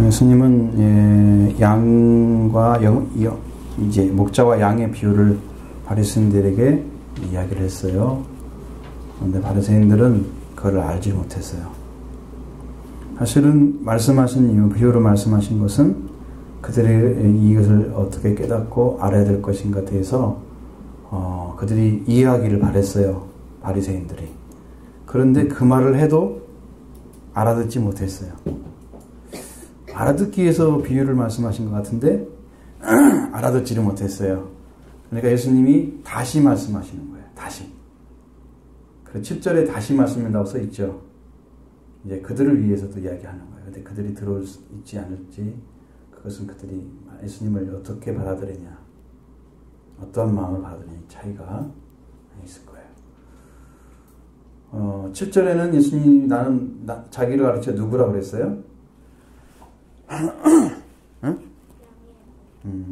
예수님은 양과 이제 목자와 양의 비유를 바리새인들에게 이야기를 했어요. 그런데 바리새인들은 그걸 알지 못했어요. 사실은 말씀하신 비유로 말씀하신 것은 그들의 이것을 어떻게 깨닫고 알아야 될 것인가 대해서 그들이 이해하기를 바랬어요. 바리새인들이. 그런데 그 말을 해도 알아듣지 못했어요. 알아듣기 위해서 비유를 말씀하신 것 같은데 알아듣지를 못했어요. 그러니까 예수님이 다시 말씀하시는 거예요. 다시. 그래서 7절에 다시 말씀한다고 써 있죠. 이제 그들을 위해서도 이야기하는 거예요. 근데 그들이 들어올 수 있지 않을지 그것은 그들이 예수님을 어떻게 받아들이냐, 어떠한 마음을 받아들이냐 차이가 있을 거예요. 7절에는 예수님이 자기를 가르쳐 누구라고 그랬어요? 응?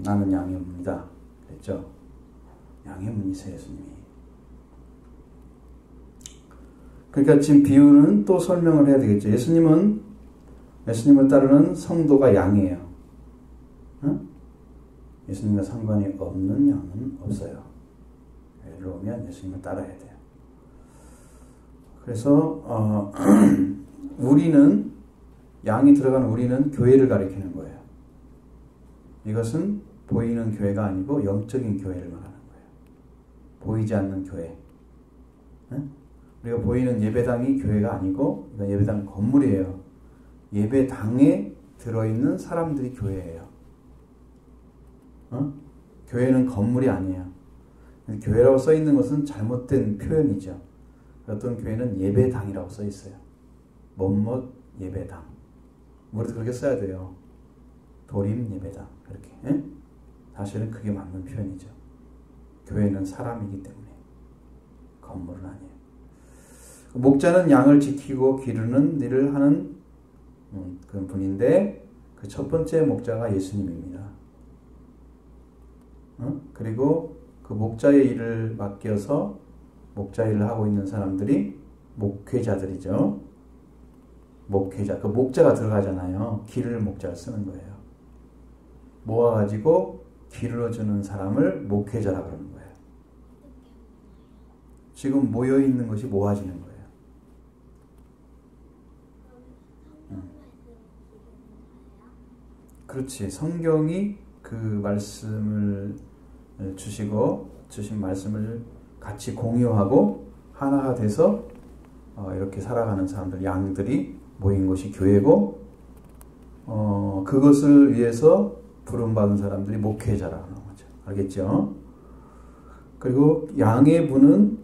나는 양의 문이다 그랬죠. 양의 문이세요 예수님이. 그러니까 지금 비유는 또 설명을 해야 되겠죠. 예수님을 따르는 성도가 양이에요. 응? 예수님과 상관이 없는 양은 없어요. 예를 오면 예수님을 따라야 돼요. 그래서 우리는 양이 들어간 우리는 교회를 가리키는 거예요. 이것은 보이는 교회가 아니고 영적인 교회를 말하는 거예요. 보이지 않는 교회. 응? 우리가 보이는 예배당이 교회가 아니고 이건 예배당 건물이에요. 예배당에 들어있는 사람들이 교회예요. 교회는 건물이 아니에요. 교회라고 써있는 것은 잘못된 표현이죠. 어떤 교회는 예배당이라고 써있어요. 뭐뭐 예배당. 우리도 그렇게 써야 돼요. 도림 예배당. 그렇게. 예? 사실은 그게 맞는 표현이죠. 교회는 사람이기 때문에. 건물은 아니에요. 목자는 양을 지키고 기르는 일을 하는 그런 분인데 그 첫 번째 목자가 예수님입니다. 그리고 그 목자의 일을 맡겨서 목자 일을 하고 있는 사람들이 목회자들이죠. 목회자. 그 목자가 들어가잖아요. 기를 목자를 쓰는 거예요. 모아가지고 기르러주는 사람을 목회자라고 그러는 거예요. 지금 모여있는 것이 모아지는 거예요. 그렇지. 성경이 그 말씀을 주신 말씀을 같이 공유하고 하나가 돼서 이렇게 살아가는 사람들, 양들이 모인 곳이 교회고 그것을 위해서 부름받은 사람들이 목회자라고 하는 거죠. 알겠죠? 그리고 양의 문은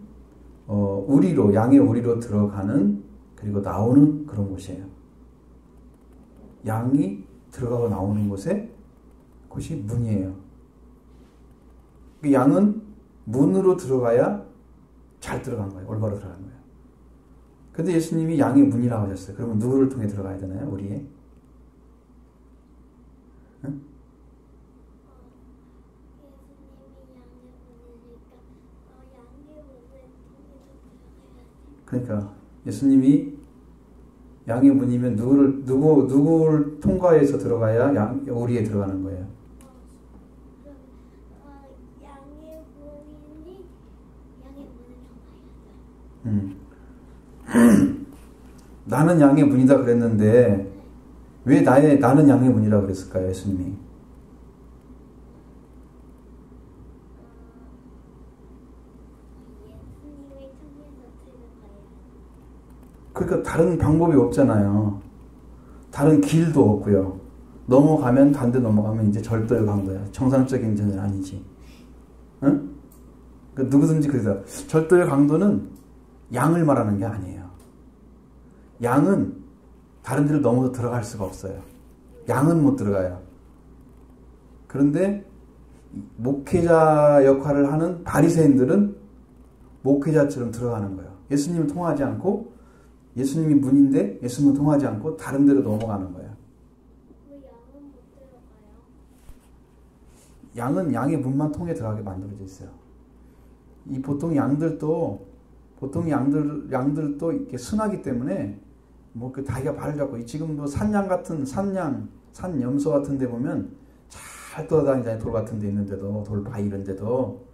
양의 우리로 들어가는 그리고 나오는 그런 곳이에요. 양이 들어가고 나오는 곳이 문이에요. 양은 문으로 들어가야 잘 들어간 거예요. 올바로 들어간 거예요. 근데 예수님이 양의 문이라고 하셨어요. 그러면 누구를 통해 들어가야 되나요? 우리의? 응? 그러니까 예수님이 양의 문이면 누구를 통과해서 들어가야 우리에 들어가는 거예요. 양의 문이 양의 문을 통과해야죠. 나는 양의 문이다 그랬는데 왜 나는 양의 문이라고 그랬을까요, 예수님이? 그러니까 다른 방법이 없잖아요. 다른 길도 없고요. 넘어가면 단 데 넘어가면 이제 절도의 강도야. 정상적인 전은 아니지. 응? 그러니까 누구든지 그래서 절도의 강도는 양을 말하는 게 아니에요. 양은 다른 데를 넘어서 들어갈 수가 없어요. 양은 못 들어가요. 그런데 목회자 역할을 하는 바리새인들은 목회자처럼 들어가는 거예요. 예수님을 통하지 않고 예수님이 문인데 예수님을 통하지 않고 다른 데로 넘어가는 거예요. 왜 양은 못 들어가요? 양은 양의 문만 통해 들어가게 만들어져 있어요. 보통 양들도 이렇게 순하기 때문에 뭐 그 다리가 발을 잡고 지금 뭐 산양 같은 산양 산 염소 같은 데 보면 잘 떠다니잖아요. 돌 같은 데 있는데도, 돌바위 이런 데도.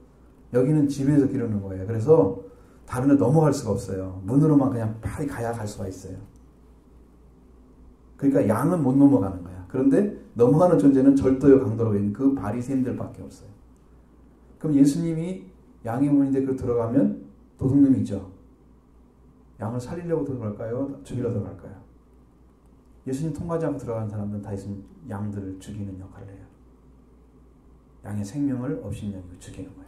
여기는 집에서 기르는 거예요. 그래서 다른 데 넘어갈 수가 없어요. 문으로만 그냥 빨리 가야 갈 수가 있어요. 그러니까 양은 못 넘어가는 거야. 그런데 넘어가는 존재는 절도요 강도라고 있는 그 바리새인들밖에 없어요. 그럼 예수님이 양의 문인데 그 들어가면 도둑놈이죠. 양을 살리려고 들어갈까요? 죽이려고 들어갈까요? 예수님 통과하지 않고 들어가는 사람들은 다 양들을 죽이는 역할을 해요. 양의 생명을 업신여기고 죽이는 거예요.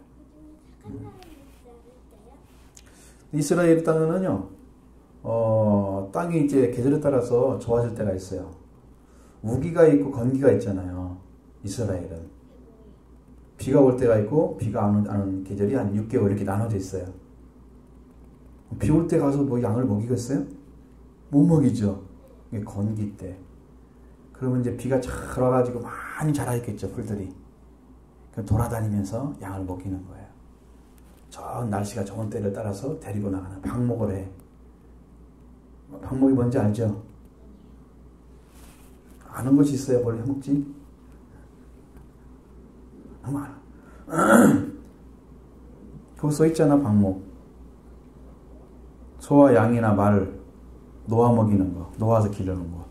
이스라엘 땅은요, 땅이 이제 계절에 따라서 좋아질 때가 있어요. 우기가 있고 건기가 있잖아요. 이스라엘은. 비가 올 때가 있고 비가 안 오는 계절이 한 6개월 이렇게 나눠져 있어요. 비 올 때 가서 뭐 양을 먹이겠어요? 못 먹이죠. 이게 건기 때. 그러면 이제 비가 잘 와가지고 많이 자라있겠죠, 풀들이. 그럼 돌아다니면서 양을 먹이는 거예요. 저 날씨가 좋은 때를 따라서 데리고 나가는 방목을 해. 방목이 뭔지 알죠? 아는 것이 있어야 뭘 해먹지? 너무 알아. 거기 써있잖아, 방목. 소와 양이나 말을 놓아 먹이는 거, 놓아서 기르는 거.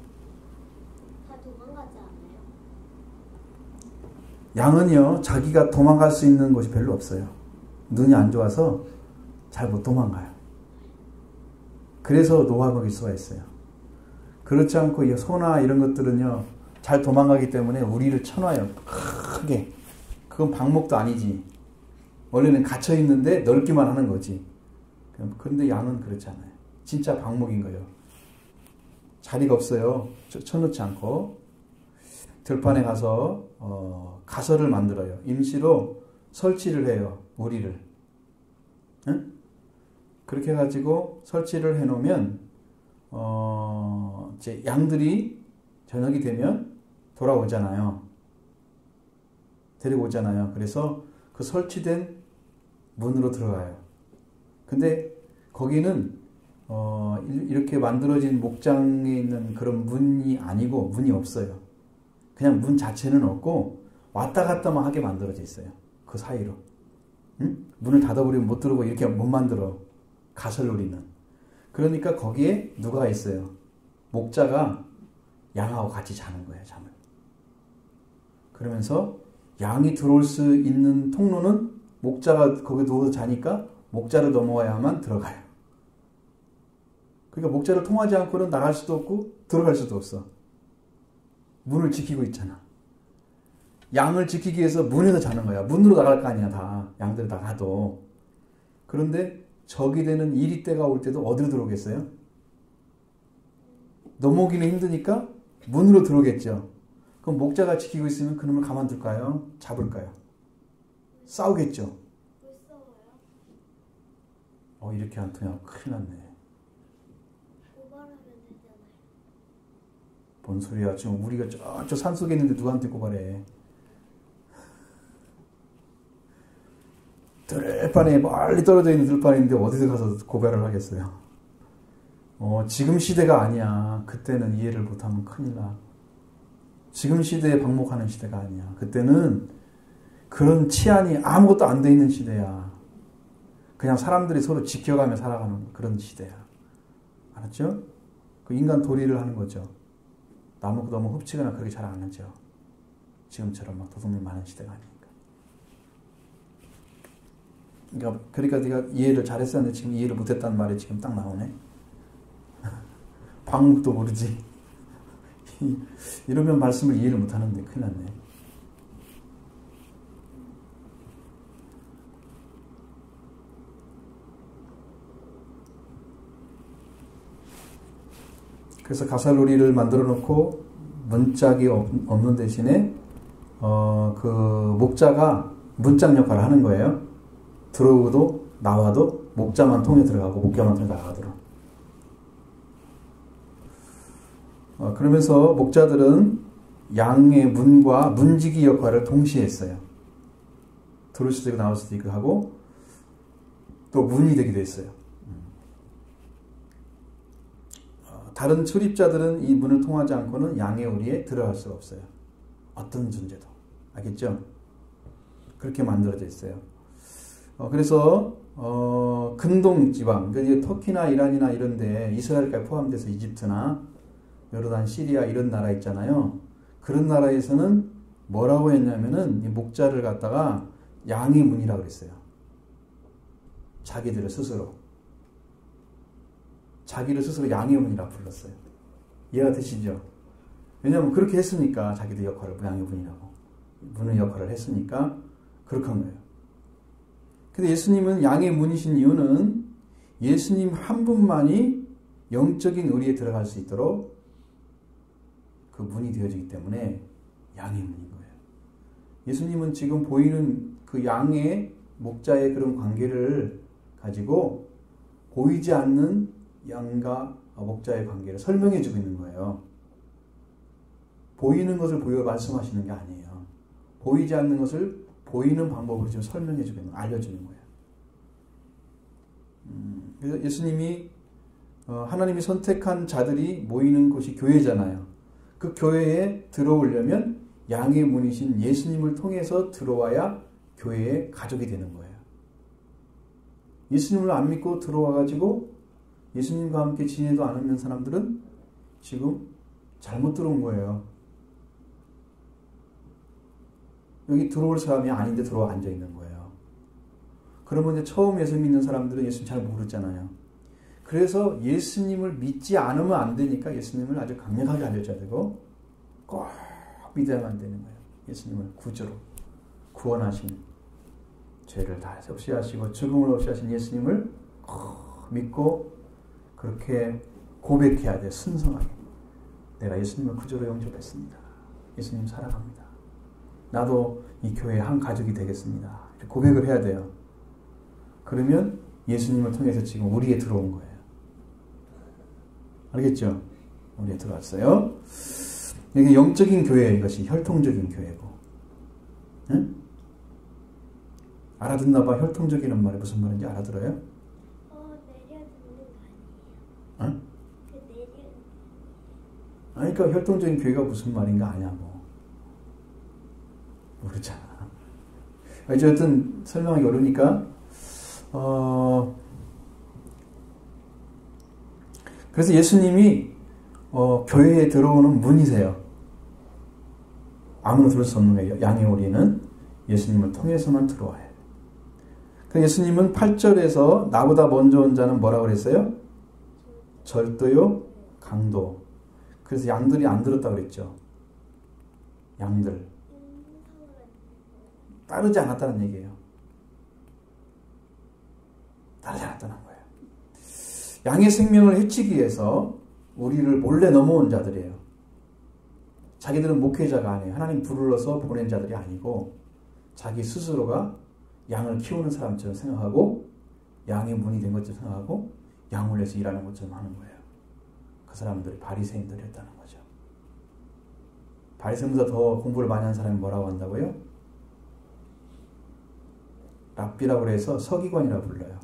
다 도망가지 않아요? 양은요, 자기가 도망갈 수 있는 곳이 별로 없어요. 눈이 안 좋아서 잘 못 도망가요. 그래서 놓아 먹일 수가 있어요. 그렇지 않고 이 소나 이런 것들은요, 잘 도망가기 때문에 우리를 쳐놔요. 크게. 그건 방목도 아니지. 원래는 갇혀 있는데 넓기만 하는 거지. 그런데 양은 그렇지 않아요. 진짜 방목인 거예요. 자리가 없어요. 쳐놓지 않고. 들판에 가서 가설을 만들어요. 임시로 설치를 해요. 우리를. 응? 그렇게 해가지고 설치를 해놓으면 이제 양들이 저녁이 되면 돌아오잖아요. 데리고 오잖아요. 그래서 그 설치된 문으로 들어가요. 근데 거기는 이렇게 만들어진 목장에 있는 그런 문이 아니고 문이 없어요. 그냥 문 자체는 없고 왔다 갔다만 하게 만들어져 있어요. 그 사이로. 응? 문을 닫아버리면 못 들어오고 이렇게 못 만들어. 가설놀이는. 그러니까 거기에 누가 있어요? 목자가 양하고 같이 자는 거예요. 잠을. 그러면서 양이 들어올 수 있는 통로는 목자가 거기 누워서 자니까 목자를 넘어와야만 들어가요. 그러니까 목자를 통하지 않고는 나갈 수도 없고 들어갈 수도 없어. 문을 지키고 있잖아. 양을 지키기 위해서 문에서 자는 거야. 문으로 나갈 거 아니야, 다. 양들 다 가도. 그런데 적이 되는 이리 때가 올 때도 어디로 들어오겠어요? 넘어오기는 힘드니까 문으로 들어오겠죠. 그럼 목자가 지키고 있으면 그놈을 가만둘까요? 잡을까요? 싸우겠죠. 왜 싸워요? 이렇게 안 통하면 큰일 났네. 고발하면 되잖아요. 뭔 소리야. 지금 우리가 저쪽 산속에 있는데 누구한테 고발해. 들판에 멀리 떨어져 있는 들판에 있는데 어디서 가서 고발을 하겠어요. 지금 시대가 아니야. 그때는 이해를 못하면 큰일 나. 지금 시대에 방목하는 시대가 아니야. 그때는 그런 치안이 아무것도 안 돼 있는 시대야. 그냥 사람들이 서로 지켜가며 살아가는 그런 시대야. 알았죠? 그 인간 도리를 하는 거죠. 나무도 너무 흡치거나 그렇게 잘 안 하죠. 지금처럼 막 도둑놈 많은 시대가 아니니까. 그러니까 네가 이해를 잘했었는데 지금 이해를 못했다는 말이 지금 딱 나오네. 방목도 모르지. 이러면 말씀을 이해를 못하는데 큰일 났네. 그래서 가살놀이를 만들어 놓고 문짝이 없는 대신에 그 목자가 문짝 역할을 하는 거예요. 들어오고도 나와도 목자만 통해 들어가고 목자만 통해 나가도록. 그러면서 목자들은 양의 문과 문지기 역할을 동시에 했어요. 들어올 수도 있고 나올 수도 있고 하고 또 문이 되기도 했어요. 다른 출입자들은 이 문을 통하지 않고는 양의 우리에 들어갈 수가 없어요. 어떤 존재도. 알겠죠? 그렇게 만들어져 있어요. 그래서 근동 지방, 그러니까 터키나 이란이나 이런데 이스라엘까지 포함돼서 이집트나 요르단, 시리아 이런 나라 있잖아요. 그런 나라에서는 뭐라고 했냐면은 이 목자를 갖다가 양의 문이라고 그랬어요. 자기들을 스스로. 자기를 스스로 양의 문이라고 불렀어요. 이해가 되시죠? 왜냐하면 그렇게 했으니까 자기들 역할을 양의 문이라고. 문의 역할을 했으니까 그렇게 한 거예요. 근데 예수님은 양의 문이신 이유는 예수님 한 분만이 영적인 의리에 들어갈 수 있도록 그 문이 되어지기 때문에 양의 문인 거예요. 예수님은 지금 보이는 그 양의 목자의 그런 관계를 가지고 보이지 않는 양과 목자의 관계를 설명해 주고 있는 거예요. 보이는 것을 보여 말씀하시는 게 아니에요. 보이지 않는 것을 보이는 방법으로 지금 설명해 주고 있는, 알려주는 거예요. 그래서 예수님이 하나님이 선택한 자들이 모이는 곳이 교회잖아요. 그 교회에 들어오려면 양의 문이신 예수님을 통해서 들어와야 교회의 가족이 되는 거예요. 예수님을 안 믿고 들어와가지고 예수님과 함께 지내도 않는 사람들은 지금 잘못 들어온 거예요. 여기 들어올 사람이 아닌데 들어와 앉아 있는 거예요. 그러면 이제 처음 예수 믿는 사람들은 예수님 잘 모르잖아요. 그래서 예수님을 믿지 않으면 안 되니까 예수님을 아주 강력하게 알려줘야 되고 꼭 믿어야만 되는 거예요. 예수님을 구주로 구원하신 죄를 다 없이 하시고 죽음을 없이 하신 예수님을 꼭 믿고 그렇게 고백해야 돼요. 순성하게. 내가 예수님을 구주로 영접했습니다. 예수님 사랑합니다. 나도 이 교회의 한 가족이 되겠습니다. 이렇게 고백을 해야 돼요. 그러면 예수님을 통해서 지금 우리에 들어온 거예요. 알겠죠? 우리에 들어왔어요. 이게 영적인 교회예요. 이것이 혈통적인 교회고. 응? 알아듣나 봐. 혈통적이란 말이 무슨 말인지 알아들어요? 내려듣는 거 아니에요? 응? 내려. 아니, 그러니까 혈통적인 교회가 무슨 말인가 아냐고. 모르잖아. 어쨌든 설명하기 어려우니까 그래서 예수님이 교회에 들어오는 문이세요. 아무나 들을 수 없는 거예요. 양의 오리는 예수님을 통해서만 들어와요. 그래서 예수님은 8절에서 나보다 먼저 온 자는 뭐라고 그랬어요? 절도요, 강도. 그래서 양들이 안 들었다고 그랬죠. 양들. 따르지 않았다는 얘기예요. 따르지 않았다는 거예요. 양의 생명을 해치기 위해서 우리를 몰래 넘어온 자들이에요. 자기들은 목회자가 아니에요. 하나님 불러서 보낸 자들이 아니고 자기 스스로가 양을 키우는 사람처럼 생각하고 양의 문이 된 것처럼 생각하고 양을 위해서 일하는 것처럼 하는 거예요. 그 사람들이 바리새인들이었다는 거죠. 바리새인보다 더 공부를 많이 한 사람이 뭐라고 한다고요? 랍비라고 해서 서기관이라고 불러요.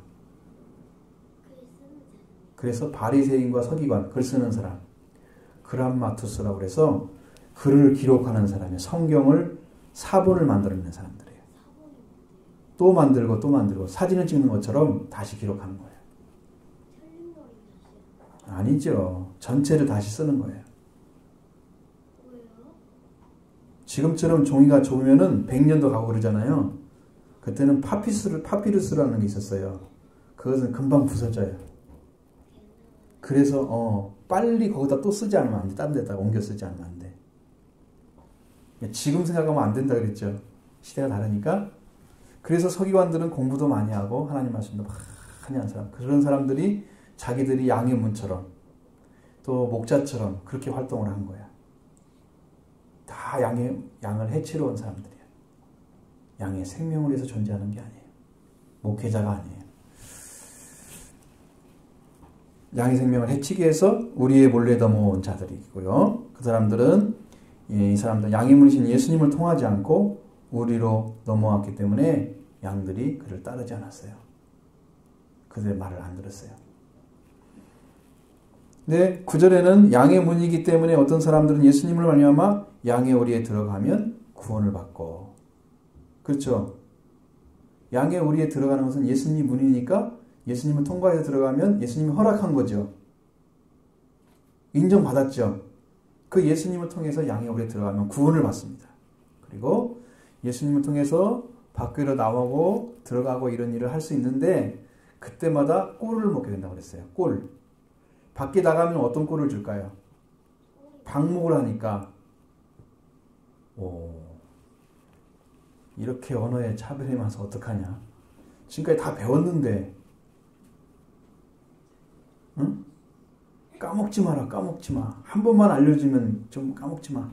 그래서 바리새인과 서기관, 글 쓰는 사람, 그람마투스라고 해서 글을 기록하는 사람이에요. 성경을 사본을 만들어내는 사람들이에요. 또 만들고 또 만들고 사진을 찍는 것처럼 다시 기록하는 거예요. 아니죠. 전체를 다시 쓰는 거예요. 지금처럼 종이가 좋으면은 100년도 가고 그러잖아요. 그때는 파피루스라는 게 있었어요. 그것은 금방 부서져요. 그래서 빨리 거기다 또 쓰지 않으면 안 돼. 다른 데다가 옮겨 쓰지 않으면 안 돼. 지금 생각하면 안 된다 그랬죠. 시대가 다르니까. 그래서 서기관들은 공부도 많이 하고 하나님 말씀도 많이 하는 사람. 그런 사람들이 자기들이 양의 문처럼 또 목자처럼 그렇게 활동을 한 거야. 다 양을 해치러 온 사람들이야. 양의 생명을 위해서 존재하는 게 아니에요. 목회자가 아니에요. 양의 생명을 해치기 위해서 우리의 몰래 넘어온 자들이고요. 그 사람들은 이 사람들 양의 문이신 예수님을 통하지 않고 우리로 넘어왔기 때문에 양들이 그를 따르지 않았어요. 그들의 말을 안 들었어요. 근데 9절에는 양의 문이기 때문에 어떤 사람들은 예수님을 말미암아 양의 오리에 들어가면 구원을 받고. 그렇죠? 양의 오리에 들어가는 것은 예수님 문이니까 예수님을 통과해서 들어가면 예수님이 허락한 거죠. 인정받았죠. 그 예수님을 통해서 양의 오리에 들어가면 구원을 받습니다. 그리고 예수님을 통해서 밖으로 나오고 들어가고 이런 일을 할 수 있는데 그때마다 꼴을 먹게 된다고 그랬어요. 꼴. 밖에 나가면 어떤 꼴을 줄까요? 방목을 하니까 이렇게 언어에 차별이 많아서 어떡하냐. 지금까지 다 배웠는데 응? 까먹지 마라. 까먹지 마. 한 번만 알려주면 좀 까먹지 마.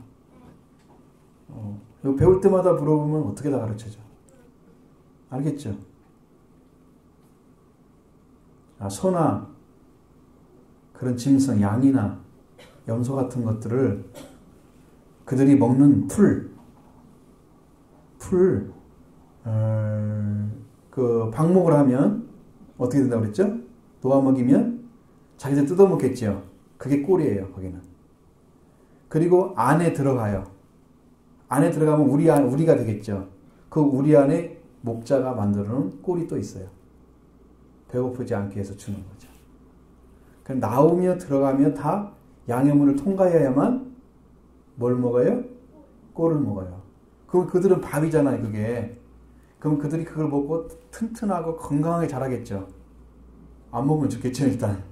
이거 배울 때마다 물어보면 어떻게 다 가르쳐줘. 알겠죠? 소나 그런 짐승, 양이나 염소 같은 것들을 그들이 먹는 그 방목을 하면 어떻게 된다고 그랬죠? 놓아 먹이면 자기들 뜯어 먹겠죠. 그게 꼴이에요, 거기는. 그리고 안에 들어가요. 안에 들어가면 우리가 되겠죠. 그 우리 안에 목자가 만들어 놓은 꼴이 또 있어요. 배고프지 않게 해서 주는 거죠. 그럼 나오며 들어가며 다 양의 문을 통과해야만 뭘 먹어요? 꼴을 먹어요. 그럼 그들은 밥이잖아요, 그게. 그럼 그들이 그걸 먹고 튼튼하고 건강하게 자라겠죠. 안 먹으면 죽겠죠, 일단.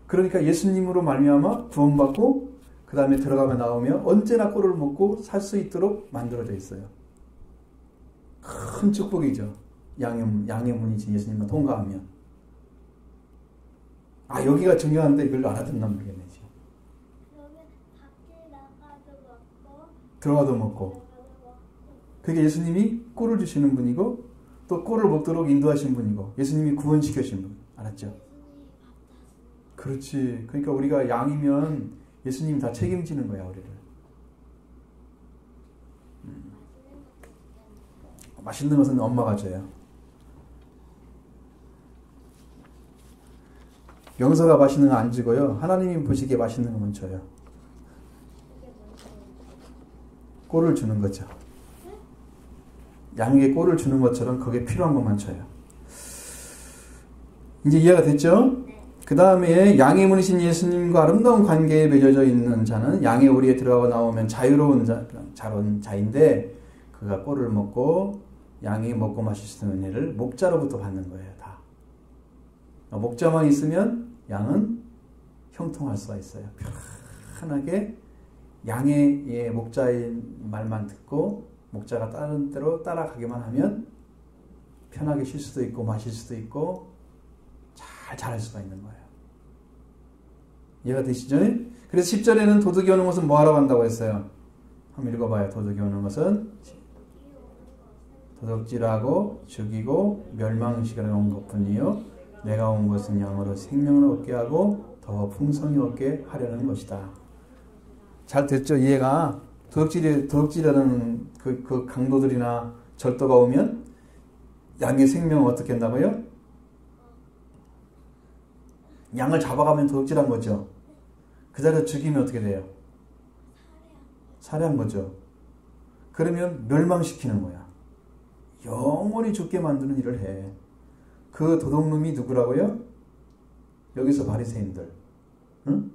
그러니까 예수님으로 말미암아 구원받고 그 다음에 들어가며 나오며 언제나 꼴을 먹고 살 수 있도록 만들어져 있어요. 큰 축복이죠. 양의 문이신 예수님만 통과하면. 여기가 중요한데 이걸 알아듣나 모르겠네. 그러면 밖에 나가도 먹고 들어가도 먹고. 그게 예수님이 꼴을 주시는 분이고 또 꼴을 먹도록 인도하신 분이고 예수님이 구원시켜주신 분. 알았죠? 그렇지. 그러니까 우리가 양이면 예수님이 다 책임지는 거야, 우리를. 맛있는 것은 엄마가 줘요. 명서가 맛있는 거 안 주고요. 하나님이 보시기에 맛있는 것만 줘요. 꼴을 주는 거죠. 양에게 꼴을 주는 것처럼 거기에 필요한 것만 줘요. 이제 이해가 됐죠? 그 다음에 양의 문이신 예수님과 아름다운 관계에 맺어져 있는 자는 양의 오리에 들어가고 나오면 자유로운 자인데 그가 꼴을 먹고 양이 먹고 마실 수 있는 은혜를 목자로부터 받는 거예요. 다. 목자만 있으면 양은 형통할 수가 있어요. 편하게 양의 목자의 말만 듣고 목자가 다른 대로 따라가기만 하면 편하게 쉴 수도 있고 마실 수도 있고 잘 자랄 수가 있는 거예요. 이해가 되시죠? 그래서 10절에는 도둑이 오는 것은 뭐하러 간다고 했어요? 한번 읽어봐요. 도둑이 오는 것은 도둑질하고 죽이고 멸망시키러 온 것뿐이요 내가 온 것은 양으로 생명을 얻게 하고 더 풍성히 얻게 하려는 것이다. 잘 됐죠? 이해가? 도둑질하는 그 강도들이나 절도가 오면 양의 생명을 어떻게 한다고요? 양을 잡아가면 도둑질한 거죠. 그 자리에서 죽이면 어떻게 돼요? 살해한 거죠. 그러면 멸망시키는 거야. 영원히 죽게 만드는 일을 해. 그 도둑놈이 누구라고요? 여기서 바리새인들. 응?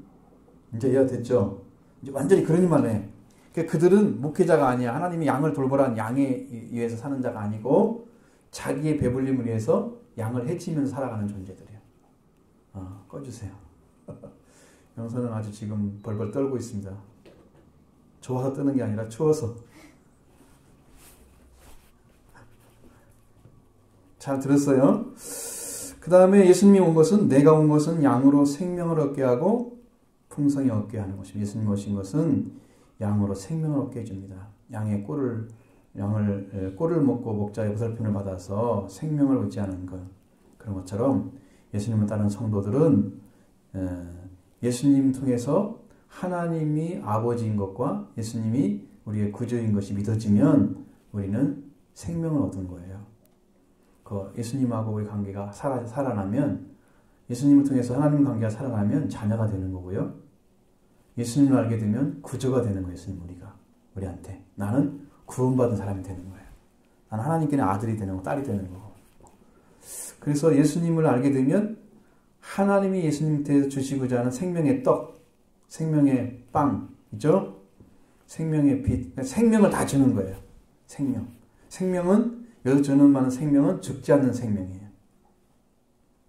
이제 이해가 됐죠? 이제 완전히 그런 일만 해. 그들은 목회자가 아니야. 하나님이 양을 돌보란 양에 의해서 사는 자가 아니고 자기의 배불림을 위해서 양을 해치면서 살아가는 존재들이에요. 꺼주세요. 영서는 아주 지금 벌벌 떨고 있습니다. 좋아서 뜨는 게 아니라 추워서. 잘 들었어요? 그 다음에 예수님이 온 것은 내가 온 것은 양으로 생명을 얻게 하고 풍성히 얻게 하는 것입니다. 예수님 오신 것은 양으로 생명을 얻게 해줍니다. 양의 꼴을 먹고 목자의 보살핌을 받아서 생명을 얻지 않은 것. 그런 것처럼 예수님을 따르는 성도들은 예수님 통해서 하나님이 아버지인 것과 예수님이 우리의 구주인 것이 믿어지면 우리는 생명을 얻은 거예요. 그 예수님하고 우리 관계가 살아나면 예수님을 통해서 하나님 관계가 살아가면 자녀가 되는 거고요. 예수님을 알게 되면 구조가 되는 거예요. 예수님 우리한테. 나는 구원받은 사람이 되는 거예요. 나는 하나님께는 아들이 되는 거, 딸이 되는 거고. 그래서 예수님을 알게 되면 하나님이 예수님께 주시고자 하는 생명의 떡, 생명의 빵, 있죠? 생명의 빛, 생명을 다 주는 거예요. 생명. 생명은, 여기서 주는 많은 생명은 죽지 않는 생명이에요.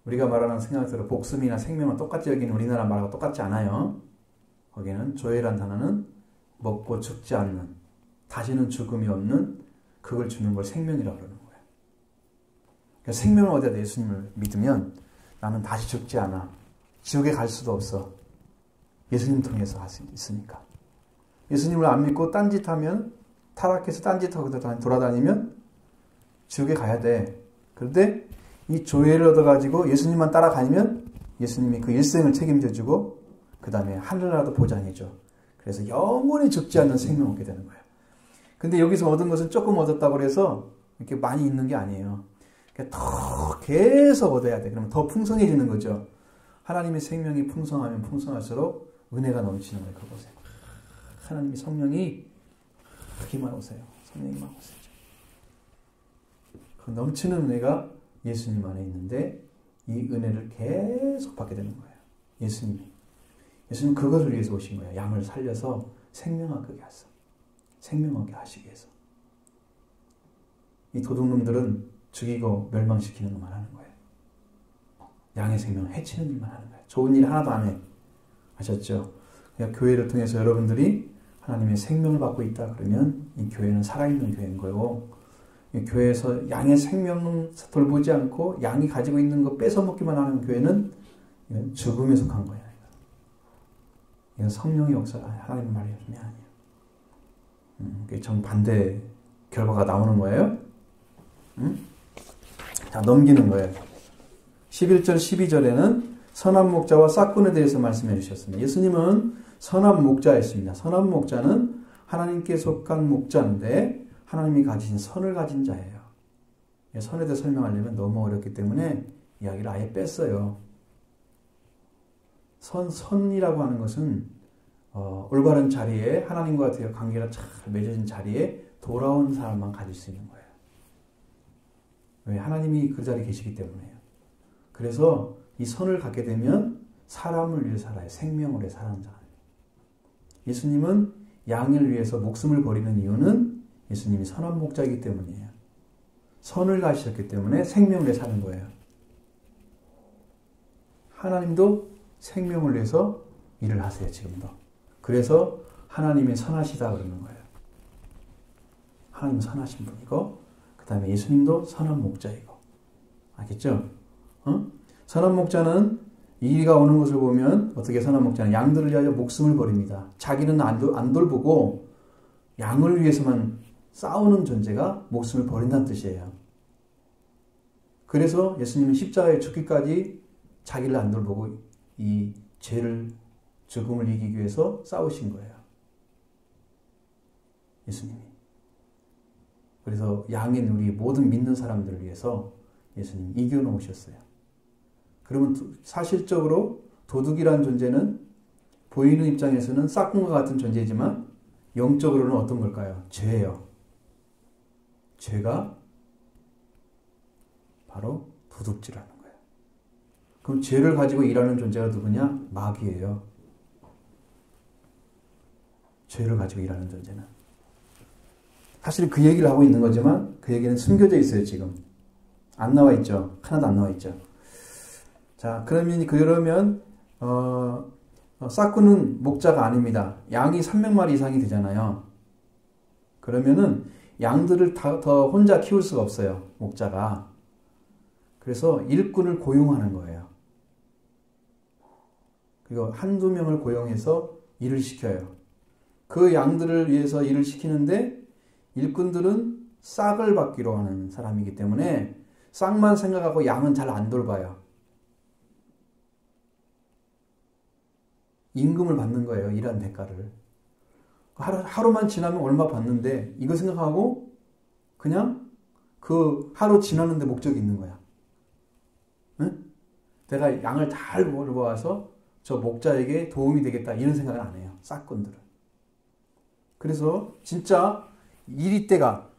우리가 말하는 생각대로 복음이나 생명은 똑같이 여기는 우리나라 말하고 똑같지 않아요. 거기는 조회란 단어는 먹고 죽지 않는, 다시는 죽음이 없는 그걸 주는 걸 생명이라고 그러는 거예요. 그러니까 생명을 얻어야 돼. 예수님을 믿으면 나는 다시 죽지 않아. 지옥에 갈 수도 없어. 예수님 통해서 할 수 있으니까. 예수님을 안 믿고 딴짓하면, 타락해서 딴짓하고 돌아다니면 지옥에 가야 돼. 그런데 이 조회를 얻어가지고 예수님만 따라가면 예수님이 그 일생을 책임져주고 그 다음에 하늘나라도 보장해줘. 그래서 영원히 죽지 않는 생명을 얻게 되는 거예요. 근데 여기서 얻은 것은 조금 얻었다고 해서 이렇게 많이 있는 게 아니에요. 더 계속 얻어야 돼. 그러면 더 풍성해지는 거죠. 하나님의 생명이 풍성하면 풍성할수록 은혜가 넘치는 거예요. 그거 보세요. 하나님의 성령이 크게만 오세요. 성령이만 오세요. 그 넘치는 은혜가 예수님 안에 있는데 이 은혜를 계속 받게 되는 거예요. 예수님 그것을 위해서 오신 거예요. 양을 살려서 생명하게 하셔서. 생명하게 하시기 위해서. 이 도둑놈들은 죽이고 멸망시키는 것만 하는 거예요. 양의 생명을 해치는 일만 하는 거예요. 좋은 일 하나도 안 해. 아셨죠? 그러니까 교회를 통해서 여러분들이 하나님의 생명을 받고 있다 그러면 이 교회는 살아있는 교회인 거고, 이 교회에서 양의 생명을 돌보지 않고 양이 가지고 있는 거 뺏어먹기만 하는 교회는 이건 죽음에 속한 거예요. 이건 성령의 역사가 하나님 말이 아니에요. 정반대 결과가 나오는 거예요. 자, 넘기는 거예요. 11절, 12절에는 선한 목자와 싹군에 대해서 말씀해 주셨습니다. 예수님은 선한 목자였습니다. 선한 목자는 하나님께 속한 목자인데 하나님이 가지신 선을 가진 자예요. 선에 대해 설명하려면 너무 어렵기 때문에 이야기를 아예 뺐어요. 선이라고 하는 것은 올바른 자리에 하나님과 관계가 잘 맺어진 자리에 돌아온 사람만 가질 수 있는 거예요. 왜? 하나님이 그 자리에 계시기 때문에요. 그래서 이 선을 갖게 되면 사람을 위해 살아요. 생명을 위해 사는 자예요. 예수님은 양을 위해서 목숨을 버리는 이유는 예수님이 선한 목자이기 때문이에요. 선을 가지셨기 때문에 생명을 위해 사는 거예요. 하나님도 생명을 위해서 일을 하세요. 지금도. 그래서 하나님이 선하시다 그러는 거예요. 하나님 선하신 분이고 그 다음에 예수님도 선한 목자이고. 알겠죠? 선한 목자는 이가 오는 것을 보면 어떻게 선한 목자는 양들을 위하여 목숨을 버립니다. 자기는 안 돌보고 양을 위해서만 싸우는 존재가 목숨을 버린다는 뜻이에요. 그래서 예수님은 십자가에 죽기까지 자기를 안 돌보고 이 죄를 죽음을 이기기 위해서 싸우신 거예요. 예수님이. 그래서 양인 우리 모든 믿는 사람들을 위해서 예수님이 이겨놓으셨어요. 그러면 사실적으로 도둑이라는 존재는 보이는 입장에서는 싹군과 같은 존재지만 영적으로는 어떤 걸까요? 죄예요. 죄가 바로 도둑질하는 거예요. 그럼 죄를 가지고 일하는 존재가 누구냐? 마귀예요. 죄를 가지고 일하는 존재는. 사실 그 얘기를 하고 있는 거지만 그 얘기는 숨겨져 있어요. 지금. 안 나와 있죠. 하나도 안 나와 있죠. 자, 그러면 싹군은 목자가 아닙니다. 양이 300마리 이상이 되잖아요. 그러면은 양들을 더 혼자 키울 수가 없어요. 목자가. 그래서 일꾼을 고용하는 거예요. 그리고 한두 명을 고용해서 일을 시켜요. 그 양들을 위해서 일을 시키는데 일꾼들은 싹을 받기로 하는 사람이기 때문에 싹만 생각하고 양은 잘 안 돌봐요. 임금을 받는 거예요. 일한 대가를. 하루만 지나면 얼마 받는데 이거 생각하고 그냥 그 하루 지나는데 목적이 있는 거야. 응? 내가 양을 잘 몰아와서 저 목자에게 도움이 되겠다 이런 생각은 안 해요. 싹꾼들은. 그래서 진짜 이리떼가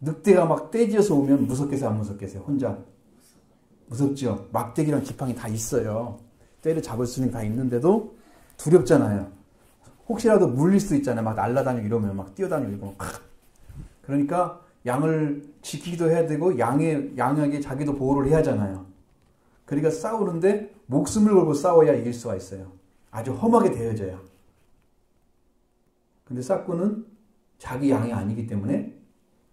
늑대가 막 떼지어서 오면 무섭겠어요? 안 무섭겠어요? 혼자? 무섭죠? 막대기랑 지팡이 다 있어요. 떼를 잡을 수 있는 게 다 있는데도 두렵잖아요. 혹시라도 물릴 수 있잖아요. 막 날아다니고 이러면 막 뛰어다니고 이러면 그러니까 양을 지키기도 해야 되고 양에게 자기도 보호를 해야 하잖아요. 그러니까 싸우는데 목숨을 걸고 싸워야 이길 수가 있어요. 아주 험하게 대해져요. 근데 싹꾼은 자기 양이 아니기 때문에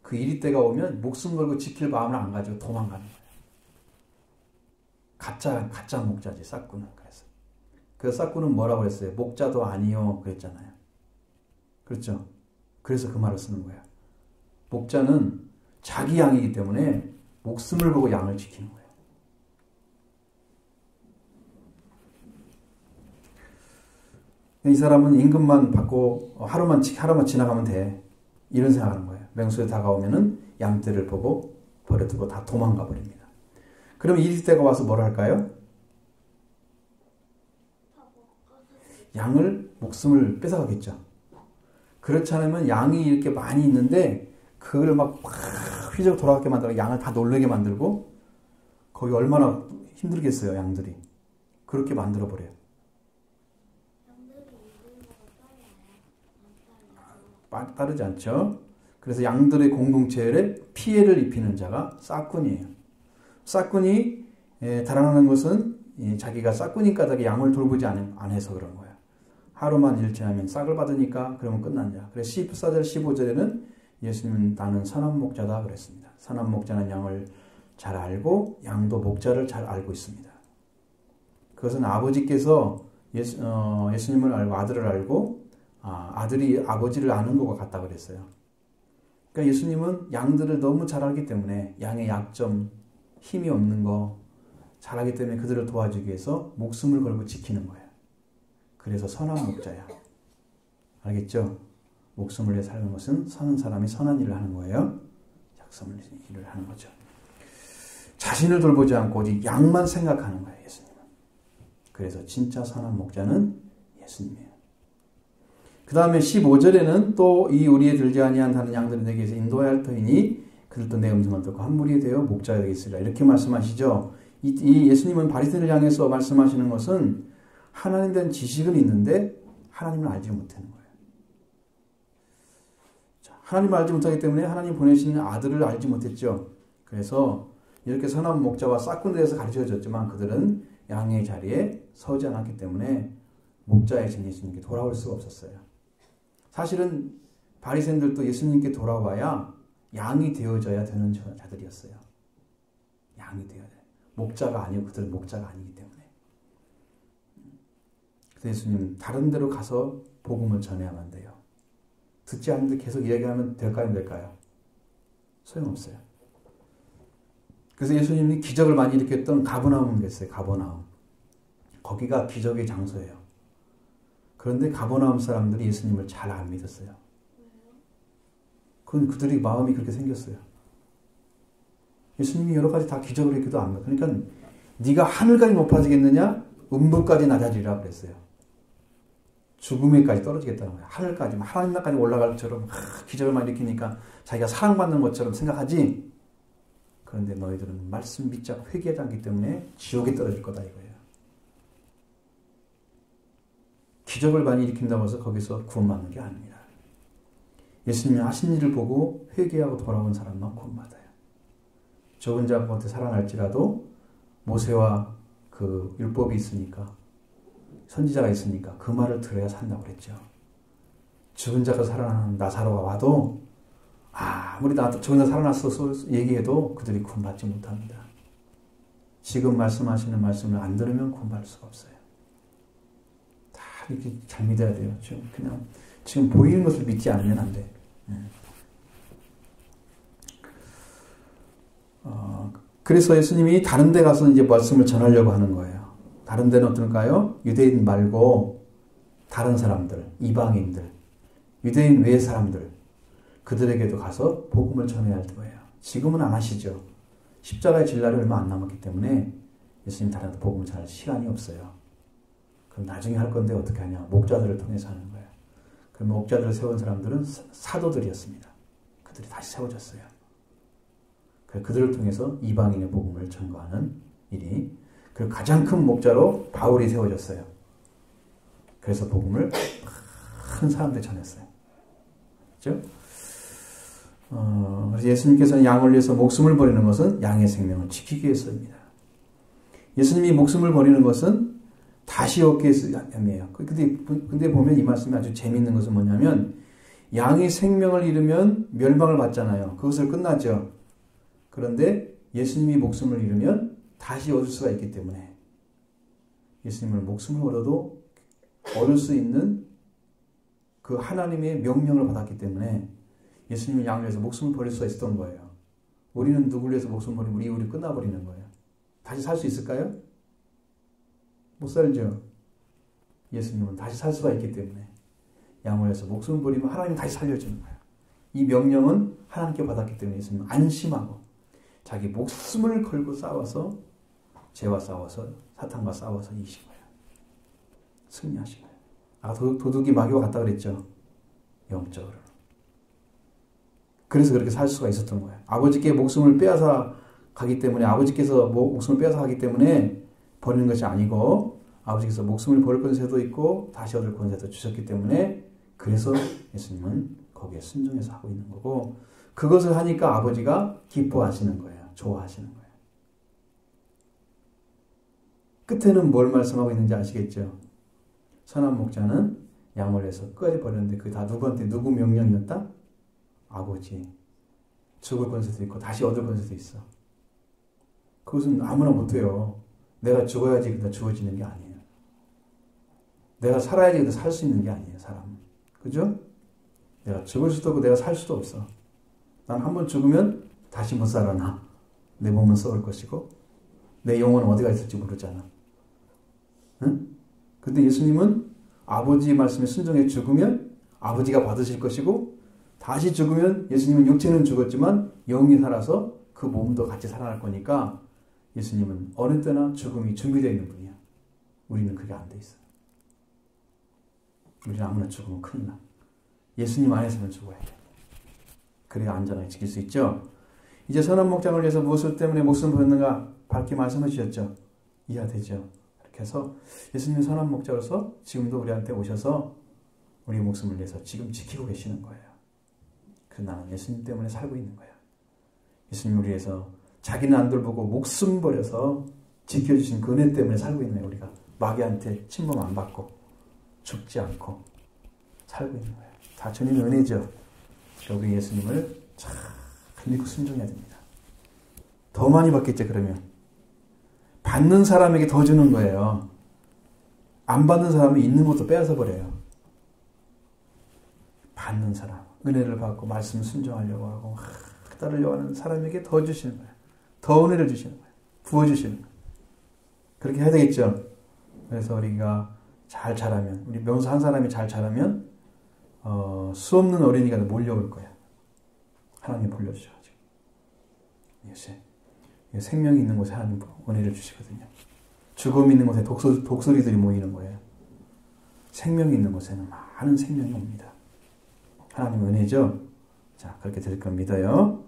그 이리떼가 오면 목숨 걸고 지킬 마음을 안 가지고 도망가는 거예요. 가짜 목자지 싹꾼은. 그래서 싹꾼은 뭐라고 했어요? 목자도 아니요 그랬잖아요. 그렇죠? 그래서 그 말을 쓰는 거예요. 목자는 자기 양이기 때문에 목숨을 보고 양을 지키는 거예요. 이 사람은 임금만 받고 하루만 지나가면 돼. 이런 생각하는 거예요. 맹수에 다가오면은 양떼를 보고 버려두고 다 도망가 버립니다. 그러면 이리떼가 와서 뭘 할까요? 양을 목숨을 뺏어가겠죠. 그렇지 않으면 양이 이렇게 많이 있는데 그걸 막 휘적 돌아가게 만들고 양을 다 놀래게 만들고 거기 얼마나 힘들겠어요. 양들이. 그렇게 만들어버려요. 따르지 않죠. 그래서 양들의 공동체에 피해를 입히는 자가 싹꾼이에요. 싹꾼이 달아나는 것은 자기가 싹꾼인 까닭에 양을 돌보지 않아서 그런 거예요. 하루만 일 지나면 싹을 받으니까 그러면 끝난다. 그래서 14절 15절에는 예수님은 나는 선한 목자다 그랬습니다. 선한 목자는 양을 잘 알고 양도 목자를 잘 알고 있습니다. 그것은 아버지께서 예수님을 알고 아들을 알고 아들이 아버지를 아는 것과 같다 그랬어요. 그러니까 예수님은 양들을 너무 잘 알기 때문에 양의 약점, 힘이 없는 거 잘 알기 때문에 그들을 도와주기 위해서 목숨을 걸고 지키는 거예요. 그래서 선한 목자야. 알겠죠? 목숨을 위해 사는 것은 선한 사람이 선한 일을 하는 거예요. 약선을 일을 하는 거죠. 자신을 돌보지 않고 오직 양만 생각하는 거예요. 예수님은. 그래서 진짜 선한 목자는 예수님이에요. 그 다음에 15절에는 또 이 우리에 들지 아니한 다른 양들을 내게서 인도해야 할 터이니 그들도 내 음성을 듣고 한 무리에 되어 목자가 되겠으리라. 이렇게 말씀하시죠. 이 예수님은 바리새인을 향해서 말씀하시는 것은 하나님에 대한 지식은 있는데 하나님을 알지 못하는 거예요. 하나님을 알지 못하기 때문에 하나님 보내시는 아들을 알지 못했죠. 그래서 이렇게 선한 목자와 싹꾼에 대해서 가르쳐줬지만 그들은 양의 자리에 서지 않았기 때문에 목자이신 예수님께 돌아올 수가 없었어요. 사실은 바리새인들도 예수님께 돌아와야 양이 되어져야 되는 자들이었어요. 양이 되어야 돼요. 목자가 아니고 그들은 목자가 아니기 때문에. 그래서 예수님 다른 데로 가서 복음을 전해야만 돼요. 듣지 않는데 계속 이야기하면 될까요? 안 될까요? 소용없어요. 그래서 예수님이 기적을 많이 일으켰던 가버나움에 계세요. 가버나움. 거기가 기적의 장소예요. 그런데 가버나움 사람들이 예수님을 잘 안 믿었어요. 그건 그들이 마음이 그렇게 생겼어요. 예수님이 여러 가지 다 기적을 일으켜도 안 믿어요. 그러니까 네가 하늘까지 높아지겠느냐? 음부까지 낮아지리라 그랬어요. 죽음에까지 떨어지겠다는 거예요. 하늘까지, 하나님 나라까지 올라갈 것처럼 기적을 많이 일으키니까 자기가 사랑받는 것처럼 생각하지. 그런데 너희들은 말씀 믿지 않고 회개하지 않기 때문에 지옥에 떨어질 거다 이거예요. 기적을 많이 일으킨다고 해서 거기서 구원받는 게 아닙니다. 예수님이 하신 일을 보고 회개하고 돌아온 사람만 구원받아요. 적은 자 가운데 살아날지라도 모세와 그 율법이 있으니까 선지자가 있으니까 그 말을 들어야 산다고 그랬죠. 죽은 자가 살아나는 나사로가 와도 아무리 죽은 자 살아났어 얘기해도 그들이 구원받지 못합니다. 지금 말씀하시는 말씀을 안 들으면 구원받을 수가 없어요. 다 이렇게 잘 믿어야 돼요. 지금 보이는 것을 믿지 않으면 안 돼. 그래서 예수님이 다른 데 가서 이제 말씀을 전하려고 하는 거예요. 다른 데는 어떨까요? 유대인 말고 다른 사람들, 이방인들, 유대인 외의 사람들, 그들에게도 가서 복음을 전해야 할 거예요. 지금은 안 하시죠. 십자가의 질 날이 얼마 안 남았기 때문에 예수님 다른 복음을 전할 시간이 없어요. 그럼 나중에 할 건데 어떻게 하냐? 목자들을 통해서 하는 거예요. 그 목자들을 세운 사람들은 사도들이었습니다. 그들이 다시 세워졌어요. 그들을 통해서 이방인의 복음을 전거하는 일이, 그 가장 큰 목자로 바울이 세워졌어요. 그래서 복음을 큰 사람들이 전했어요. 그렇죠? 그래서 예수님께서는 양을 위해서 목숨을 버리는 것은 양의 생명을 지키기 위해서입니다. 예수님이 목숨을 버리는 것은 다시 얻기 위해서예요. 근데 보면 이 말씀이 아주 재미있는 것은 뭐냐면, 양의 생명을 잃으면 멸망을 받잖아요. 그것을 끝나죠. 그런데 예수님이 목숨을 잃으면 다시 얻을 수가 있기 때문에, 예수님을 목숨을 얻어도 얻을 수 있는 그 하나님의 명령을 받았기 때문에 예수님이 양을 위해서 목숨을 버릴 수가 있었던 거예요. 우리는 누구를 위해서 목숨을 버리면 우리 끝나버리는 거예요. 다시 살 수 있을까요? 못 살죠. 예수님은 다시 살 수가 있기 때문에 양을 위해서 목숨을 버리면 하나님이 다시 살려주는 거예요. 이 명령은 하나님께 받았기 때문에 예수님은 안심하고 자기 목숨을 걸고 싸워서, 죄와 싸워서, 사탄과 싸워서 이기신 거예요. 승리하신 거예요. 아까 도둑이 마귀와 같다 그랬죠. 영적으로. 그래서 그렇게 살 수가 있었던 거예요. 아버지께 목숨을 빼앗아 가기 때문에, 아버지께서 목숨을 빼앗아 가기 때문에 버리는 것이 아니고, 아버지께서 목숨을 버릴 권세도 있고 다시 얻을 권세도 주셨기 때문에, 그래서 예수님은 거기에 순종해서 하고 있는 거고, 그것을 하니까 아버지가 기뻐하시는 거예요. 좋아하시는 거예요. 끝에는 뭘 말씀하고 있는지 아시겠죠? 선한 목자는 양을 위해서 끝까지 버렸는데, 그게 다 누구한테, 누구 명령이었다? 아버지. 죽을 권세도 있고 다시 얻을 권세도 있어. 그것은 아무나 못해요. 내가 죽어야지 그다 죽어지는 게 아니에요. 내가 살아야지 그다 살 수 있는 게 아니에요, 사람은. 그죠? 내가 죽을 수도 없고 내가 살 수도 없어. 난 한번 죽으면 다시 못 살아나. 내 몸은 썩을 것이고 내 영혼은 어디가 있을지 모르잖아. 응? 근데 예수님은 아버지 말씀에 순종해 죽으면 아버지가 받으실 것이고, 다시 죽으면 예수님은 육체는 죽었지만 영이 살아서 그 몸도 같이 살아날 거니까, 예수님은 어느 때나 죽음이 준비되어 있는 분이야. 우리는 그게 안 돼 있어. 우리는 아무나 죽으면 큰일 나. 예수님 안에서는 죽어야 돼. 그래야 안전하게 지킬 수 있죠. 이제 선한 목장을 위해서 무엇을 때문에 목숨을 버렸는가 밝게 말씀해 주셨죠. 이해되죠. 이렇게 해서 예수님은 선한 목자로서 지금도 우리한테 오셔서 우리 목숨을 위해서 지금 지키고 계시는 거예요. 그래서 나는 예수님 때문에 살고 있는 거예요. 예수님을 위해서 자기는 안 돌보고 목숨 버려서 지켜주신 그 은혜 때문에 살고 있는 거예요. 우리가 마귀한테 침범 안 받고 죽지 않고 살고 있는 거예요. 다 주님의 은혜죠. 우리 예수님을 잘 믿고 순종해야 됩니다. 더 많이 받겠죠. 그러면 받는 사람에게 더 주는 거예요. 안 받는 사람은 있는 것도 빼앗아 버려요. 받는 사람, 은혜를 받고 말씀 순종하려고 하고 따르려고 하는 사람에게 더 주시는 거예요. 더 은혜를 주시는 거예요. 부어주시는 거예요. 그렇게 해야 되겠죠. 그래서 우리가 잘 자라면, 우리 명수 한 사람이 잘 자라면 수 없는 어린이가 몰려올 거예요. 하나님 불러주셔가지고. 생명이 있는 곳에 하나님 은혜를 주시거든요. 죽음이 있는 곳에 독소리들이 모이는 거예요. 생명이 있는 곳에는 많은 생명이 옵니다. 하나님의 은혜죠. 자, 그렇게 될 걸 믿어요.